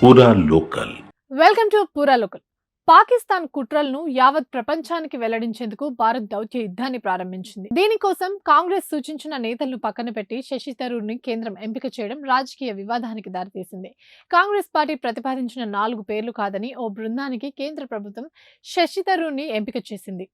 పూరా local. Welcome to పూరా local. Pakistan కుట్రలను యావత్ ప్రపంచానికి వెల్లడించేందుకు భారత్ దౌత్య యుద్ధాన్ని ప్రారంభించింది. దీనికోసం కాంగ్రెస్ సూచించిన నేతలను పక్కన పెట్టి శశి థరూర్ ని కేంద్రం ఎంపిక చేయడం రాజకీయ వివాదానికి దారితీసింది. కాంగ్రెస్ పార్టీ ప్రతిపాదించిన 4 పేర్లు కాదని ఓ బృందానికి కేంద్ర ప్రభుత్వం శశి థరూర్ ని ఎంపిక చేసింది.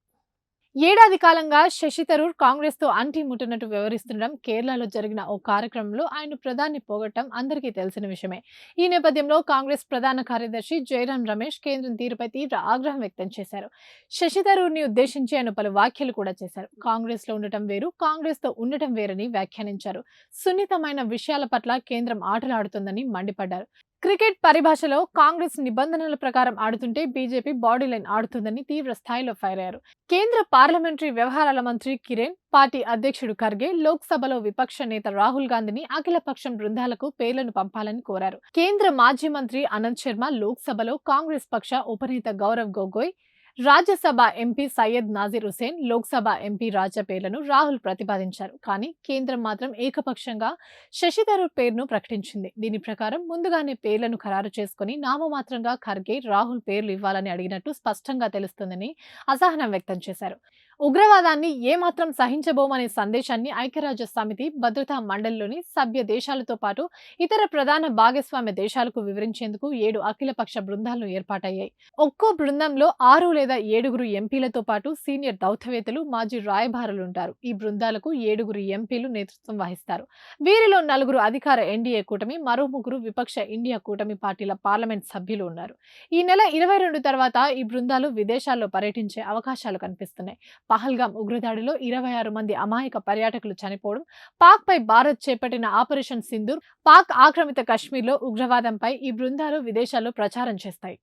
ఏడాది కాలంగా శశి థరూర్ కాంగ్రెస్ తో అంటి ముట్టనట్టు వ్యవహరిస్తుండడం, కేరళలో జరిగిన ఓ కార్యక్రమంలో ఆయన ప్రధాని పోగొట్టడం అందరికీ తెలిసిన విషయమే. ఈ నేపథ్యంలో కాంగ్రెస్ ప్రధాన కార్యదర్శి జైరాం రమేష్ కేంద్రం తీరుపై తీవ్ర ఆగ్రహం వ్యక్తం చేశారు. శశి థరూర్ ని ఉద్దేశించి ఆయన పలు వ్యాఖ్యలు కూడా చేశారు. కాంగ్రెస్ లో ఉండటం వేరు, కాంగ్రెస్ తో ఉండటం వేరని వ్యాఖ్యానించారు. సున్నితమైన విషయాల పట్ల కేంద్రం ఆటలాడుతోందని మండిపడ్డారు. క్రికెట్ పరిభాషలో కాంగ్రెస్ నిబంధనల ప్రకారం ఆడుతుంటే బీజేపీ బాడీ లైన్ ఆడుతుందని తీవ్ర స్థాయిలో ఫైర్ అయ్యారు. కేంద్ర పార్లమెంటరీ వ్యవహారాల మంత్రి కిరణ్, పార్టీ అధ్యక్షుడు ఖర్గే లోక్సభలో విపక్ష నేత రాహుల్ గాంధీని అఖిలపక్షం బృందాలకు పేర్లను పంపాలని కోరారు. కేంద్ర మాజీ మంత్రి అనంత్ శర్మ లోక్సభలో కాంగ్రెస్ పక్ష ఉపనేత గౌరవ్ గొగోయ్, రాజ్యసభ ఎంపీ సయ్యద్ నాజీర్ హుసేన్, లోక్సభ ఎంపీ రాజా పేర్లను రాహుల్ ప్రతిపాదించారు. కానీ కేంద్రం మాత్రం ఏకపక్షంగా శశి థరూర్ పేరును ప్రకటించింది. దీని ప్రకారం ముందుగానే పేర్లను ఖరారు చేసుకుని నామమాత్రంగా ఖర్గే, రాహుల్ పేర్లు ఇవ్వాలని అడిగినట్టు స్పష్టంగా తెలుస్తుందని అసహనం వ్యక్తం చేశారు. ఉగ్రవాదాన్ని ఏమాత్రం సహించబోమనే సందేశాన్ని ఐక్యరాజ్య సమితి భద్రతా మండలిలోని సభ్య దేశాలతో పాటు ఇతర ప్రధాన భాగస్వామ్య దేశాలకు వివరించేందుకు 7 అఖిలపక్ష బృందాలను ఏర్పాటయ్యాయి. ఒక్కో బృందంలో 6 లేదా 7 ఎంపీలతో పాటు సీనియర్ దౌత్యవేత్తలు, మాజీ రాయబారులుంటారు. ఈ బృందాలకు 7 ఎంపీలు నేతృత్వం వహిస్తారు. వీరిలో 4 అధికార ఎన్డీఏ కూటమి, మరో 3 విపక్ష ఇండియా కూటమి పార్టీల పార్లమెంట్ సభ్యులు ఉన్నారు. ఈ నెల 22 తర్వాత ఈ బృందాలు విదేశాల్లో పర్యటించే అవకాశాలు కనిపిస్తున్నాయి. పహల్గాం ఉగ్రదాడిలో 26 మంది అమాయక పర్యాటకులు చనిపోవడం, పాక్ పై భారత్ చేపట్టిన ఆపరేషన్ సింధూర్, పాక్ ఆక్రమిత కశ్మీర్లో ఉగ్రవాదంపై ఈ బృందాలు విదేశాల్లో ప్రచారం చేస్తాయి.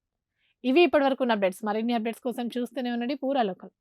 ఇవి ఇప్పటివరకు ఉన్న అప్డేట్స్. మరిన్ని అప్డేట్స్ కోసం చూస్తూనే ఉండండి పూరా లోకల్.